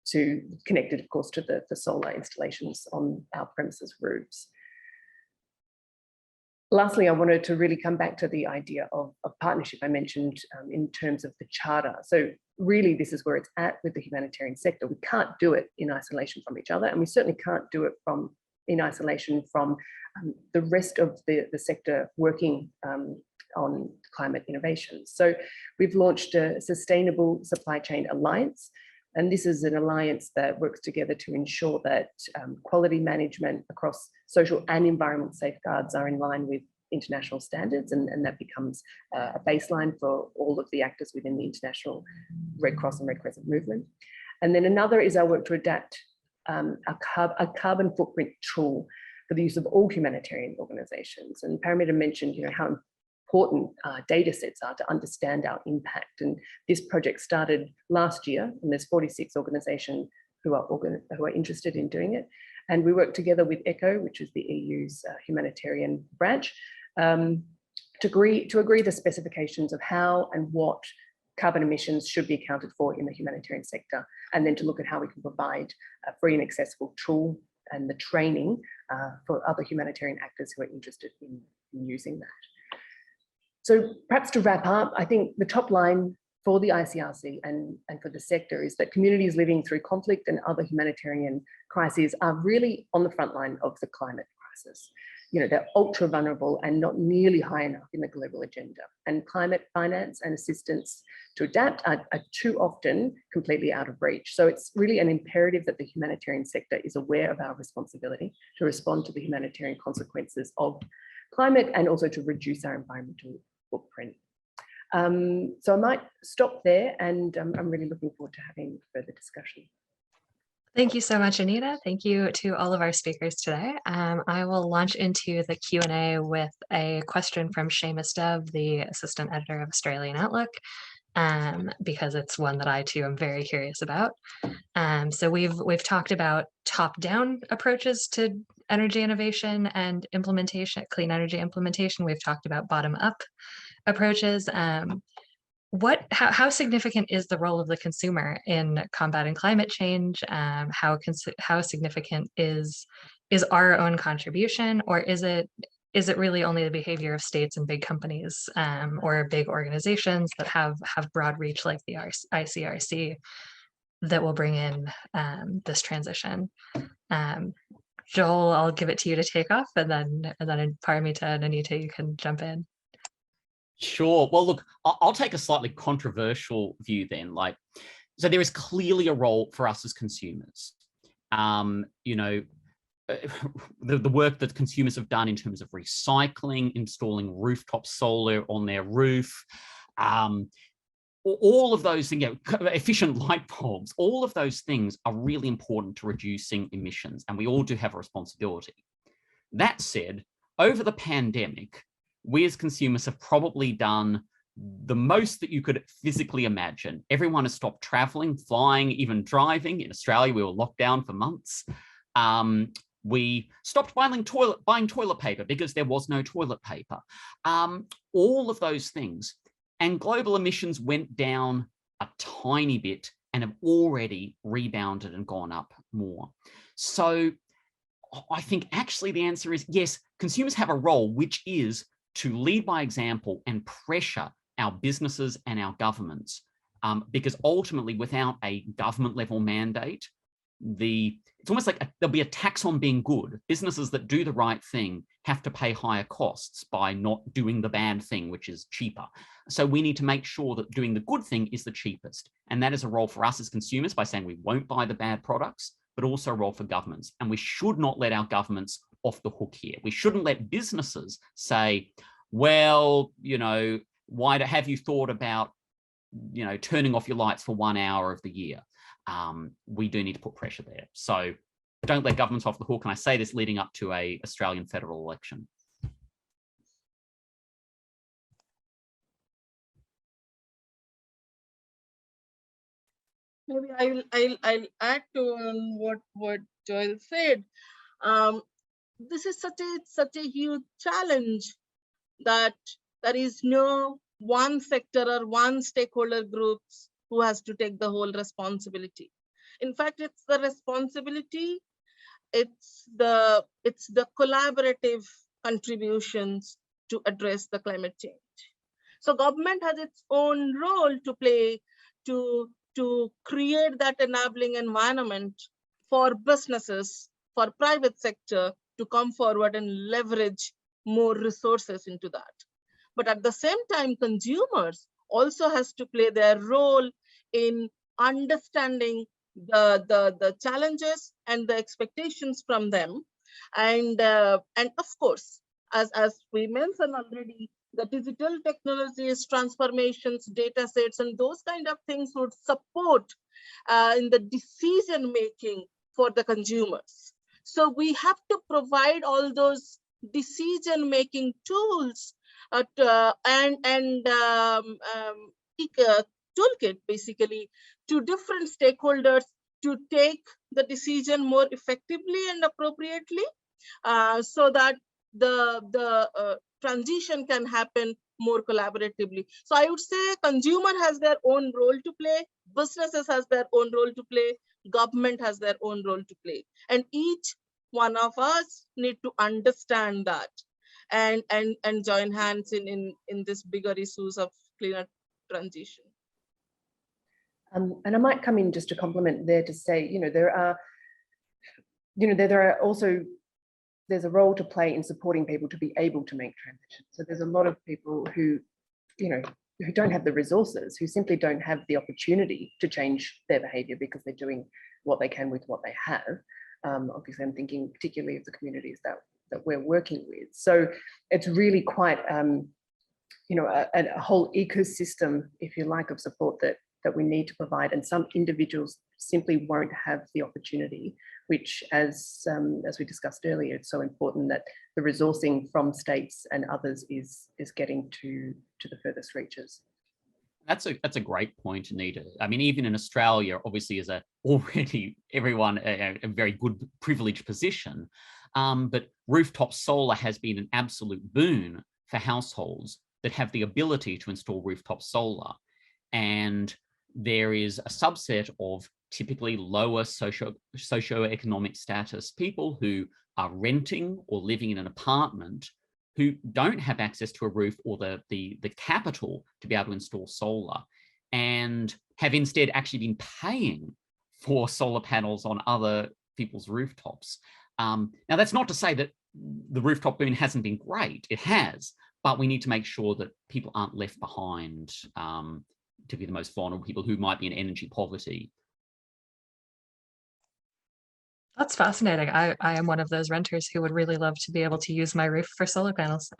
to connect it, of course, to the solar installations on our premises roofs. Lastly, I wanted to really come back to the idea of partnership I mentioned in terms of the charter. So really, this is where it's at with the humanitarian sector. We can't do it in isolation from each other, and we certainly can't do it in isolation from the rest of the sector working on climate innovations. So we've launched a Sustainable Supply Chain Alliance, and this is an alliance that works together to ensure that quality management across social and environmental safeguards are in line with international standards, and that becomes a baseline for all of the actors within the international Red Cross and Red Crescent movement. And then another is our work to adapt a carbon footprint tool for the use of all humanitarian organizations. And Paramita mentioned, how important data sets are to understand our impact. And this project started last year, and there's 46 organizations who are interested in doing it. And we work together with ECHO, which is the EU's humanitarian branch, to agree the specifications of how and what carbon emissions should be accounted for in the humanitarian sector, and then to look at how we can provide a free and accessible tool and the training for other humanitarian actors who are interested in using that. So perhaps to wrap up, I think the top line for the ICRC and for the sector is that communities living through conflict and other humanitarian crises are really on the front line of the climate crisis. They're ultra vulnerable and not nearly high enough in the global agenda. And climate finance and assistance to adapt are too often completely out of reach. So it's really an imperative that the humanitarian sector is aware of our responsibility to respond to the humanitarian consequences of climate and also to reduce our environmental footprint. So I might stop there, and I'm really looking forward to having further discussion. Thank you so much, Anita. Thank you to all of our speakers today. I will launch into the Q&A with a question from Seamus Dove, the Assistant Editor of Australian Outlook, because it's one that I too am very curious about. So we've talked about top-down approaches to energy innovation and implementation, clean energy implementation. We've talked about bottom-up approaches. How significant is the role of the consumer in combating climate change? How significant is our own contribution, or is it really only the behavior of states and big companies or big organizations that have broad reach like the ICRC that will bring in this transition? Joel, I'll give it to you to take off, and then Paramita and Anita, you can jump in. Sure. Well, look, I'll take a slightly controversial view then. So there is clearly a role for us as consumers. You know, the work that consumers have done in terms of recycling, installing rooftop solar on their roof, all of those things, efficient light bulbs, all of those things are really important to reducing emissions, and we all do have a responsibility. That said, over the pandemic, we as consumers have probably done the most that you could physically imagine. Everyone has stopped traveling, flying, even driving. In Australia, we were locked down for months. We stopped buying toilet paper because there was no toilet paper. All of those things. And global emissions went down a tiny bit and have already rebounded and gone up more. So I think actually the answer is yes, consumers have a role, which is to lead by example and pressure our businesses and our governments, because ultimately without a government level mandate, it's almost like there'll be a tax on being good. Businesses that do the right thing have to pay higher costs by not doing the bad thing, which is cheaper. So we need to make sure that doing the good thing is the cheapest. And that is a role for us as consumers by saying we won't buy the bad products, but also a role for governments. And we should not let our governments off the hook here. We shouldn't let businesses say, well, you know, why have you thought about, you know, turning off your lights for 1 hour of the year? We do need to put pressure there. So don't let governments off the hook. And I say this leading up to a Australian federal election. Maybe I'll add to what Joel said. This is such a huge challenge that there is no one sector or one stakeholder groups who has to take the whole responsibility. In fact, it's the responsibility, it's the collaborative contributions to address the climate change. So government has its own role to play to create that enabling environment for businesses, for private sector to come forward and leverage more resources into that. But at the same time, consumers also has to play their role in understanding the challenges and the expectations from them. And of course, as we mentioned already, the digital technologies, transformations, data sets, and those kind of things would support in the decision making for the consumers. So we have to provide all those decision making tools and toolkit basically to different stakeholders to take the decision more effectively and appropriately, so that the transition can happen more collaboratively. So I would say consumer has their own role to play, businesses has their own role to play, government has their own role to play, and each one of us need to understand that and join hands in this bigger issues of cleaner transition. And I might come in just to compliment there to say, there are also, there's a role to play in supporting people to be able to make transitions. So there's a lot of people who don't have the resources, who simply don't have the opportunity to change their behavior because they're doing what they can with what they have. Obviously, I'm thinking particularly of the communities that we're working with. So it's really quite, a whole ecosystem, if you like, of support that we need to provide, and some individuals simply won't have the opportunity, which, as we discussed earlier, it's so important that the resourcing from states and others is getting to the furthest reaches. That's a great point, Anita. I mean, even in Australia, obviously, is already everyone a very good privileged position, but rooftop solar has been an absolute boon for households that have the ability to install rooftop solar. And there is a subset of typically lower socio-economic status people who are renting or living in an apartment who don't have access to a roof or the capital to be able to install solar, and have instead actually been paying for solar panels on other people's rooftops. Now, that's not to say that the rooftop boom hasn't been great. It has, but we need to make sure that people aren't left behind, to be the most vulnerable people who might be in energy poverty. That's fascinating. I am one of those renters who would really love to be able to use my roof for solar panels.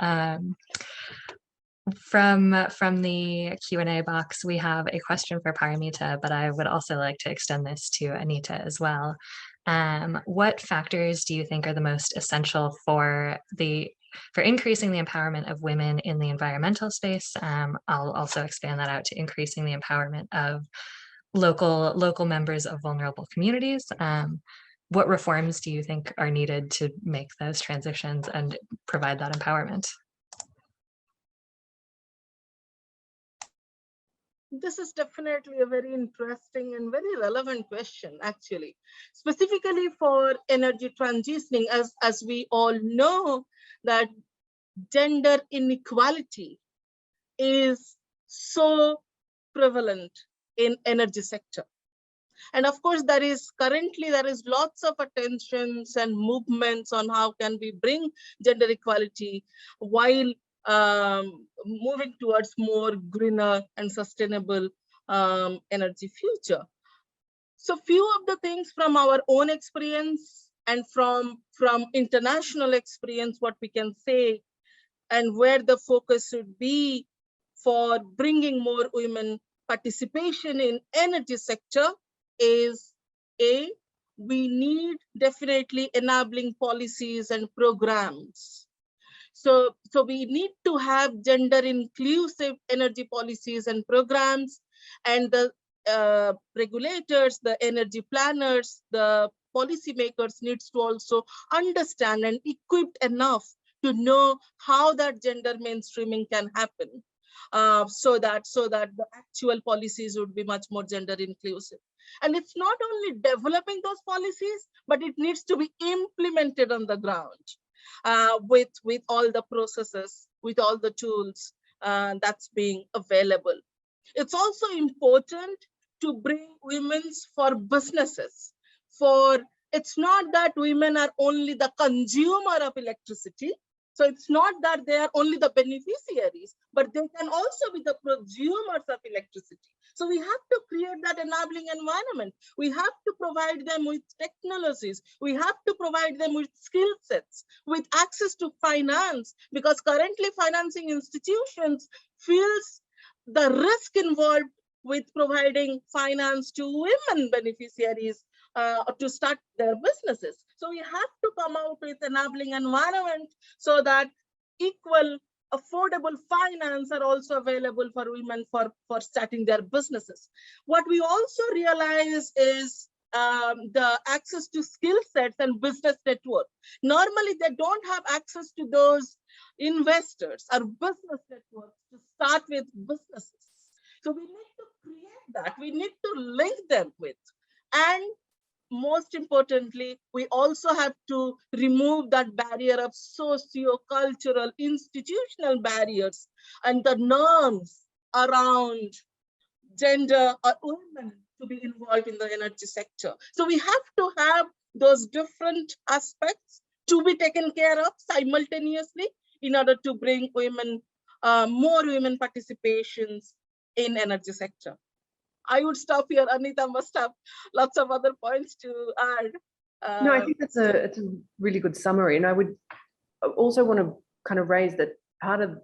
From the Q&A box, we have a question for Paramita, but I would also like to extend this to Anita as well. What factors do you think are the most essential for increasing the empowerment of women in the environmental space? I'll also expand that out to increasing the empowerment of local members of vulnerable communities. What reforms do you think are needed to make those transitions and provide that empowerment? This is definitely a very interesting and very relevant question, actually, specifically for energy transitioning, as we all know that gender inequality is so prevalent in energy sector. And of course, there is lots of attentions and movements on how can we bring gender equality while moving towards more greener and sustainable energy future. So few of the things from our own experience and from international experience, what we can say, and where the focus should be for bringing more women participation in energy sector is we need definitely enabling policies and programs. So we need to have gender inclusive energy policies and programs, and the regulators, the energy planners, the policymakers needs to also understand and equipped enough to know how that gender mainstreaming can happen, so that the actual policies would be much more gender inclusive. And it's not only developing those policies, but it needs to be implemented on the ground with all the processes, with all the tools that's being available. It's also important to bring women's for businesses. It's not that women are only the consumer of electricity. So it's not that they are only the beneficiaries, but they can also be the consumers of electricity. So we have to create that enabling environment. We have to provide them with technologies. We have to provide them with skill sets, with access to finance, because currently financing institutions feels the risk involved with providing finance to women beneficiaries to start their businesses. So we have to come out with enabling environment so that equal affordable finance are also available for women for starting their businesses. What we also realize is the access to skill sets and business network. Normally, they don't have access to those investors or business networks to start with businesses. So we need to create that. We need to link them with. And most importantly, we also have to remove that barrier of socio-cultural, institutional barriers and the norms around gender or women to be involved in the energy sector. So we have to have those different aspects to be taken care of simultaneously in order to bring women, more women participations in energy sector. I would stop here. Anita must have lots of other points to add. No, I think it's a really good summary. And I would also want to kind of raise that part of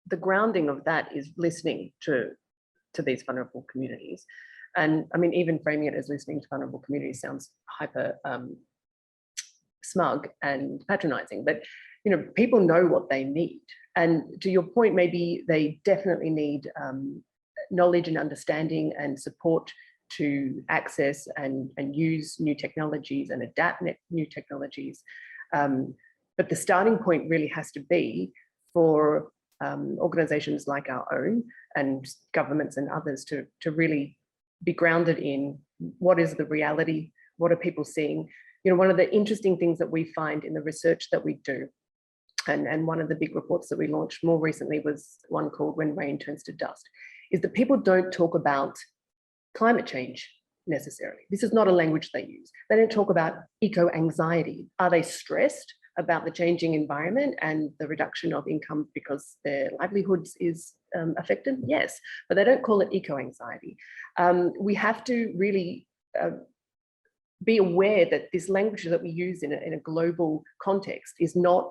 the grounding of that is listening to these vulnerable communities. And I mean, even framing it as listening to vulnerable communities sounds hyper smug and patronizing, but you know, people know what they need. And to your point, maybe they definitely need knowledge and understanding and support to access and use new technologies and adapt new technologies. But the starting point really has to be for organizations like our own and governments and others to really be grounded in what is the reality, what are people seeing, one of the interesting things that we find in the research that we do, and one of the big reports that we launched more recently was one called When Rain Turns to Dust, is that people don't talk about climate change necessarily. This is not a language they use. They don't talk about eco-anxiety. Are they stressed about the changing environment and the reduction of income because their livelihoods is affected? Yes, but they don't call it eco-anxiety. We have to really be aware that this language that we use in a global context is not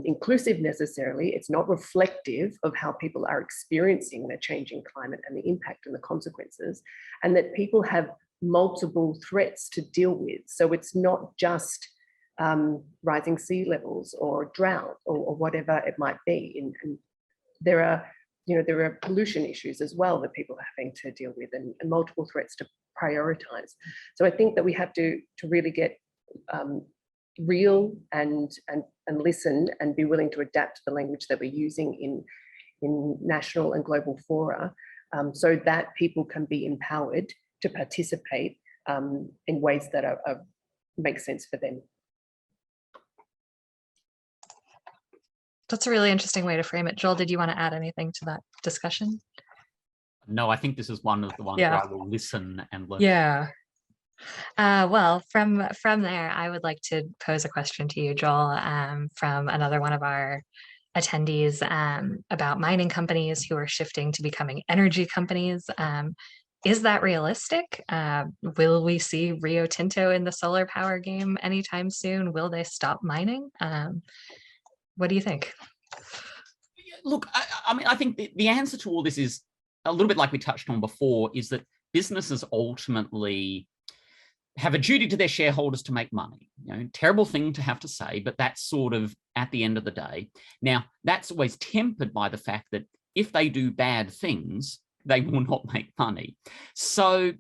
inclusive necessarily. It's not reflective of how people are experiencing the changing climate and the impact and the consequences, and that people have multiple threats to deal with. So it's not just rising sea levels or drought or whatever it might be. And there are pollution issues as well that people are having to deal with, and multiple threats to prioritize. So I think that we have to really get real and listen and be willing to adapt to the language that we're using in national and global fora, so that people can be empowered to participate in ways that make sense for them. That's a really interesting way to frame it. Joel, did you want to add anything to that discussion? No, I think this is one of the ones where I will listen and learn. Yeah. Well, from there, I would like to pose a question to you, Joel, from another one of our attendees, about mining companies who are shifting to becoming energy companies. Is that realistic? Will we see Rio Tinto in the solar power game anytime soon? Will they stop mining? What do you think? Look, I mean, I think the answer to all this is a little bit like we touched on before, is that businesses ultimately have a duty to their shareholders to make money. Terrible thing to have to say, but that's sort of at the end of the day. Now, that's always tempered by the fact that if they do bad things, they will not make money. So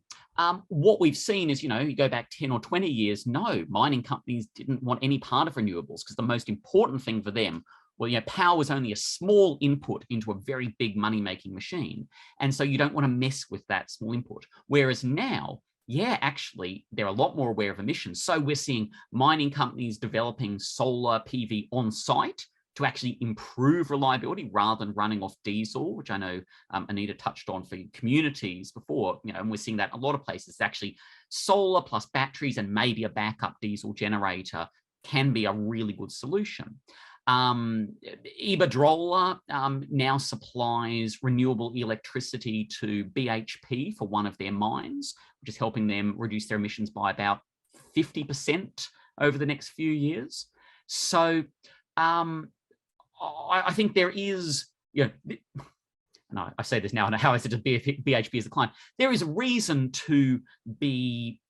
what we've seen is, you go back 10 or 20 years, no, mining companies didn't want any part of renewables because the most important thing for them, well, power was only a small input into a very big money-making machine. And so you don't want to mess with that small input. Whereas now, yeah, actually, they're a lot more aware of emissions. So we're seeing mining companies developing solar PV on site to actually improve reliability rather than running off diesel, which I know Anita touched on for communities before, and we're seeing that in a lot of places. It's actually solar plus batteries and maybe a backup diesel generator can be a really good solution. Iberdrola now supplies renewable electricity to BHP for one of their mines, which is helping them reduce their emissions by about 50% over the next few years. So I think there is, and I say this now, and how I said to BHP as a client, there is a reason to be,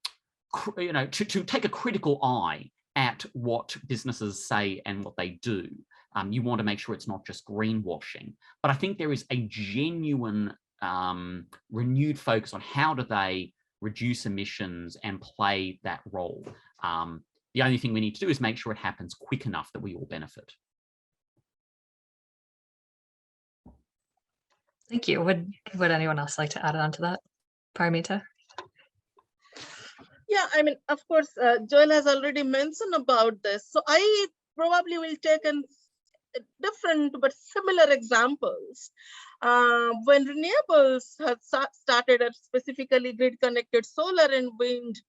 to take a critical eye at what businesses say and what they do. You want to make sure it's not just greenwashing, but I think there is a genuine renewed focus on how do they reduce emissions and play that role. The only thing we need to do is make sure it happens quick enough that we all benefit. Thank you. Would anyone else like to add on to that? Paramita? Yeah, I mean, of course, Joel has already mentioned about this. So I probably will take different but similar examples. When renewables have started, specifically grid-connected solar and wind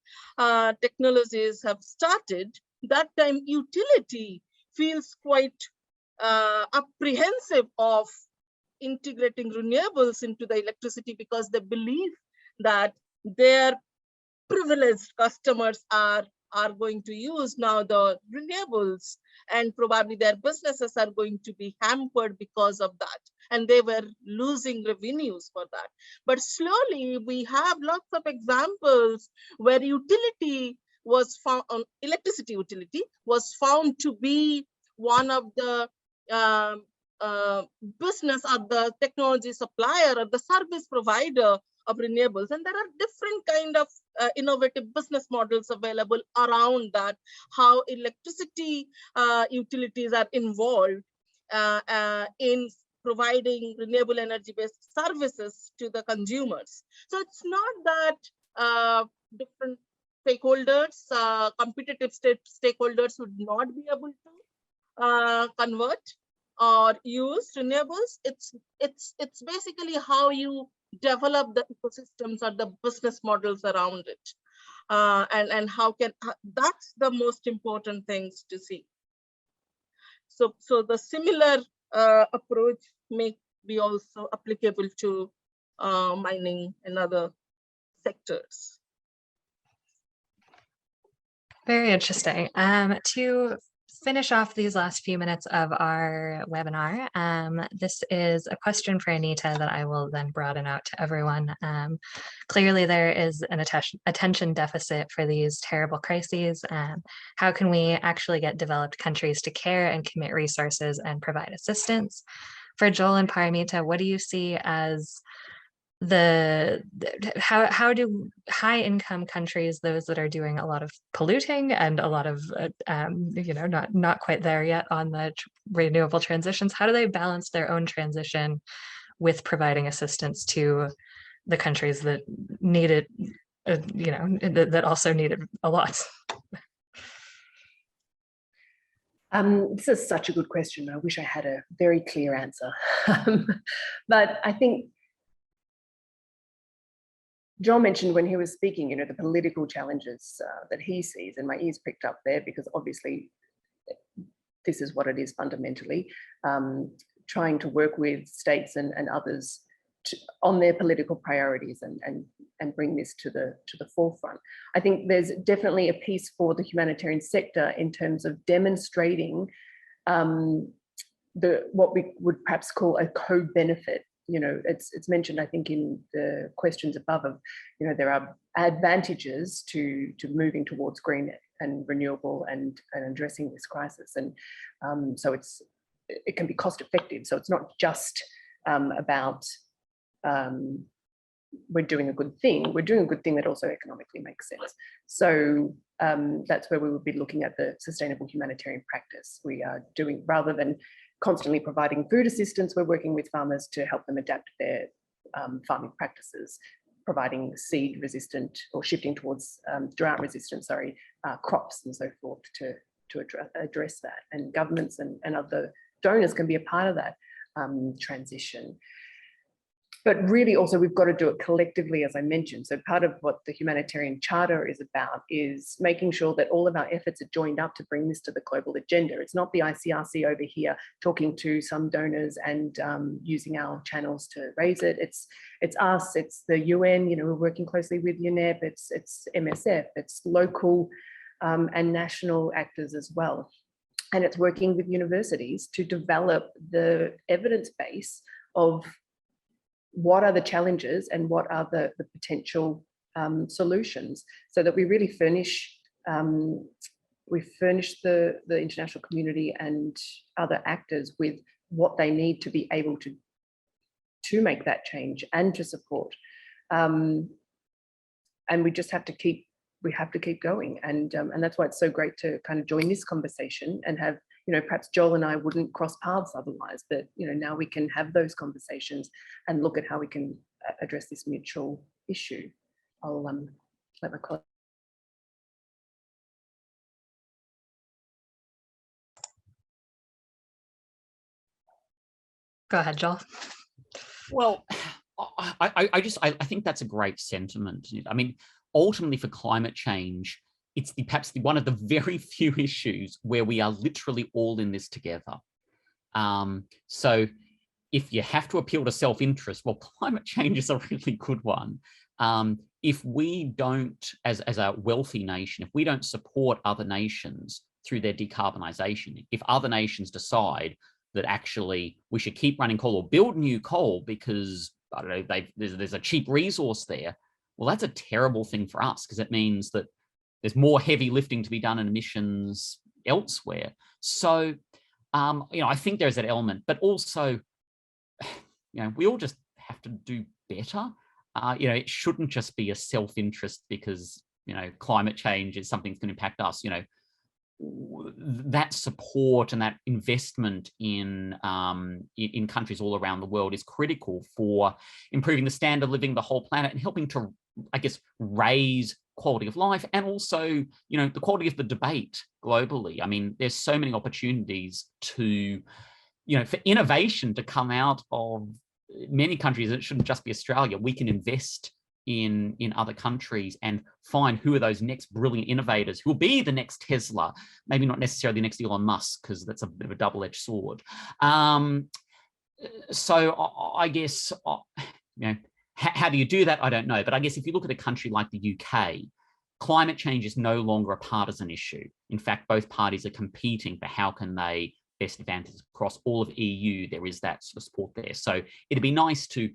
technologies have started, that time utility feels quite apprehensive of integrating renewables into the electricity because they believe that their privileged customers are going to use now the renewables, and probably their businesses are going to be hampered because of that, and they were losing revenues for that. But slowly we have lots of examples where utility was found, electricity utility was found to be one of the business or the technology supplier or the service provider of renewables. And there are different kind of innovative business models available around that, how electricity utilities are involved in providing renewable energy-based services to the consumers. So it's not that different stakeholders, competitive stakeholders would not be able to convert or use renewables. It's basically how you develop the ecosystems or the business models around it. And that's the most important things to see. So the similar approach may be also applicable to mining and other sectors. Very interesting. To finish off these last few minutes of our webinar, this is a question for Anita that I will then broaden out to everyone. Clearly, there is an attention deficit for these terrible crises. How can we actually get developed countries to care and commit resources and provide assistance? For Joel and Paramita, what do you see as how do high income countries, those that are doing a lot of polluting and a lot of not quite there yet on the renewable transitions, how do they balance their own transition with providing assistance to the countries that need it, that also need it a lot? This is such a good question. I wish I had a very clear answer. But I think Joel mentioned when he was speaking, the political challenges that he sees, and my ears pricked up there because obviously this is what it is fundamentally, trying to work with states and others on their political priorities and bring this to the forefront. I think there's definitely a piece for the humanitarian sector in terms of demonstrating what we would perhaps call a co-benefit. It's mentioned, I think, in the questions above of, there are advantages to moving towards green and renewable and addressing this crisis. And so it can be cost effective. So it's not just about we're doing a good thing. We're doing a good thing that also economically makes sense. So that's where we would be looking at the sustainable humanitarian practice. We are doing, rather than constantly providing food assistance, we're working with farmers to help them adapt their farming practices, providing seed resistant or shifting towards drought resistant, crops and so forth to address that. And governments and other donors can be a part of that transition. But really also we've got to do it collectively, as I mentioned. So part of what the humanitarian charter is about is making sure that all of our efforts are joined up to bring this to the global agenda. It's not the ICRC over here talking to some donors and using our channels to raise it. It's us, it's the UN, we're working closely with UNEP, it's MSF, it's local and national actors as well. And it's working with universities to develop the evidence base of what are the challenges and what are the potential solutions, so that we really furnish the international community and other actors with what they need to be able to make that change and to support. And we just have to keep going, and that's why it's so great to kind of join this conversation and have, perhaps Joel and I wouldn't cross paths otherwise, but now we can have those conversations and look at how we can address this mutual issue. I'll let my colleague. Go ahead, Joel. Well, I think that's a great sentiment. I mean, ultimately for climate change, it's perhaps one of the very few issues where we are literally all in this together. So if you have to appeal to self-interest, well, climate change is a really good one. If we don't, as a wealthy nation, if we don't support other nations through their decarbonisation, if other nations decide that actually we should keep running coal or build new coal because, I don't know, there's a cheap resource there, well, that's a terrible thing for us, because it means that there's more heavy lifting to be done in emissions elsewhere. So, I think there's that element, but also, we all just have to do better. It shouldn't just be a self-interest because, climate change is something that's going to impact us. That support and that investment in countries all around the world is critical for improving the standard of living of the whole planet and helping to, I guess, raise quality of life, and also, you know, the quality of the debate globally. I mean, there's so many opportunities to, you know, for innovation to come out of many countries. It shouldn't just be Australia. We can invest in other countries and find who are those next brilliant innovators who will be the next Tesla, maybe not necessarily the next Elon Musk, because that's a bit of a double-edged sword. So I guess, you know, how do you do that? I don't know. But I guess if you look at a country like the UK, climate change is no longer a partisan issue. In fact, both parties are competing for how can they best advantage across all of EU. There is that sort of support there. So it'd be nice to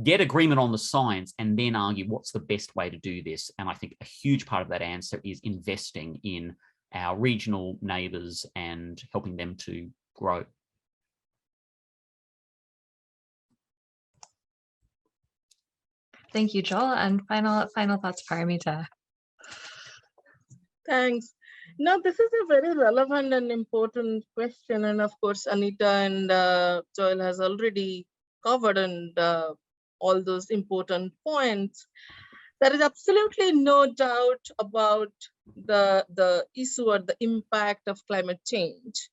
get agreement on the science and then argue what's the best way to do this. And I think a huge part of that answer is investing in our regional neighbours and helping them to grow. Thank you, Joel. And final thoughts, Paramita. Thanks. Now, this is a very relevant and important question. And of course, Anita and Joel has already covered and all those important points. There is absolutely no doubt about the issue or the impact of climate change.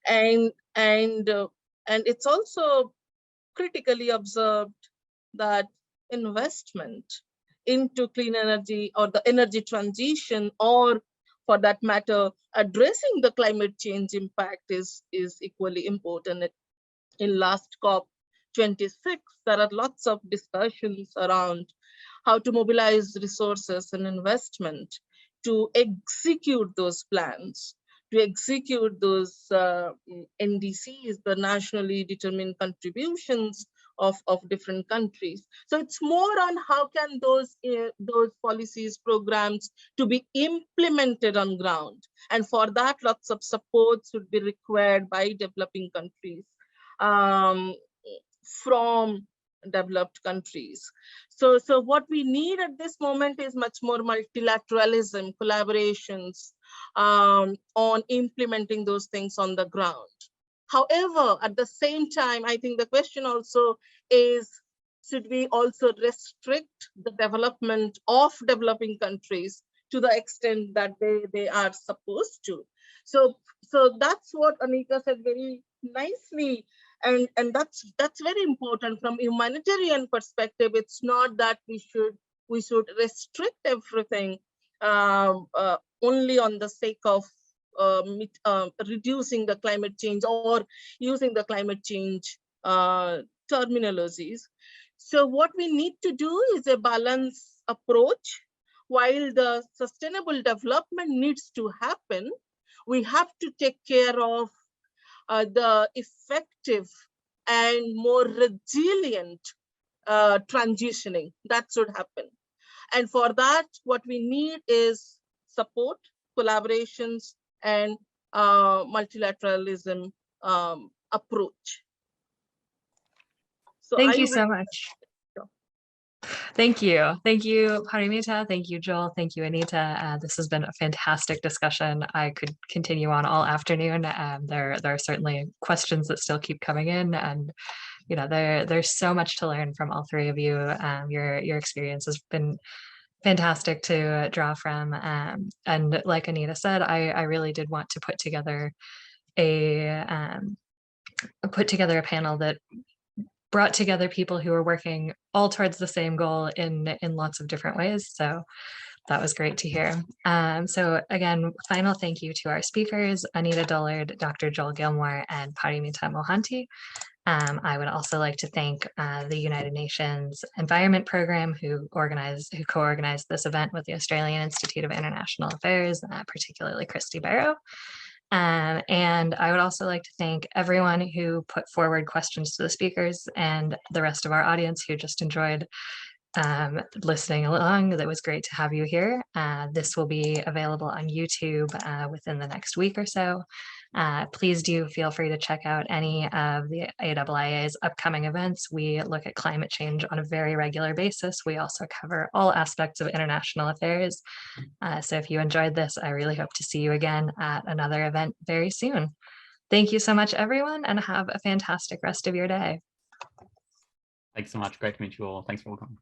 And it's also critically observed that investment into clean energy or the energy transition, or for that matter, addressing the climate change impact is equally important. In last COP26, there are lots of discussions around how to mobilize resources and investment to execute those plans, to execute those NDCs, the nationally determined contributions of different countries. So it's more on how can those policies, programs to be implemented on ground. And for that, lots of support should be required by developing countries from developed countries. So what we need at this moment is much more multilateralism, collaborations on implementing those things on the ground. However, at the same time, I think the question also is, should we also restrict the development of developing countries to the extent that they are supposed to? So that's what Anika said very nicely. And that's very important from a humanitarian perspective. It's not that we should restrict everything only on the sake of reducing the climate change or using the climate change terminologies. So what we need to do is a balanced approach. While the sustainable development needs to happen, we have to take care of the effective and more resilient transitioning that should happen. And for that, what we need is support, collaborations, and multilateralism approach. So Thank you so much. Thank you. Thank you, Paramita. Thank you, Joel. Thank you, Anita. This has been a fantastic discussion. I could continue on all afternoon. There are certainly questions that still keep coming in, and you know, there's so much to learn from all three of you. Your experience has been fantastic to draw from. And like Anita said, I really did want to put together a panel that brought together people who are working all towards the same goal in lots of different ways. So that was great to hear. So again, final thank you to our speakers, Anita Dullard, Dr. Joel Gilmore, and Paramita Mohanty. I would also like to thank the United Nations Environment Program who co-organized this event with the Australian Institute of International Affairs, particularly Christy Barrow. And I would also like to thank everyone who put forward questions to the speakers and the rest of our audience who just enjoyed listening along. That was great to have you here. This will be available on YouTube within the next week or so. Please do feel free to check out any of the AIIA's upcoming events. We look at climate change on a very regular basis. We also cover all aspects of international affairs. So if you enjoyed this, I really hope to see you again at another event very soon. Thank you so much, everyone, and have a fantastic rest of your day. Thanks so much. Great to meet you all. Thanks for coming.